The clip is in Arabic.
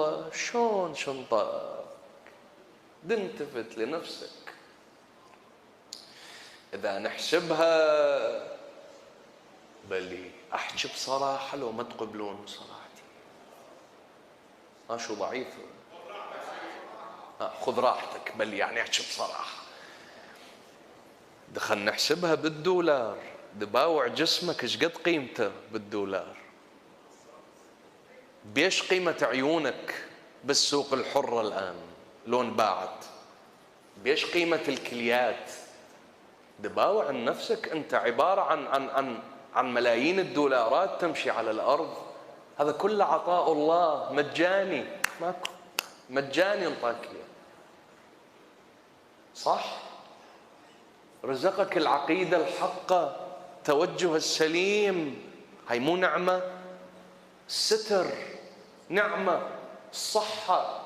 والله شلون شنطك؟ تلتفت لنفسك. إذا نحسبها بلي أحكي بصراحة لو ما تقبلون بصراحتي؟ شو ضعيفة؟ خذ راحتك. بل يعني احكي بصراحة. دخل نحسبها بالدولار. دباوع جسمك ايش قد قيمته بالدولار؟ بيش قيمة عيونك بالسوق الحرة الآن لو انباعت؟ بيش قيمة الكليات؟ دباوع عن نفسك. انت عبارة عن ملايين الدولارات تمشي على الأرض. هذا كله عطاء الله مجاني. ماكو مجاني انطاك اياه. صح؟ رزقك العقيدة الحقة، توجه السليم. هاي مو نعمة؟ الستر نعمة، الصحة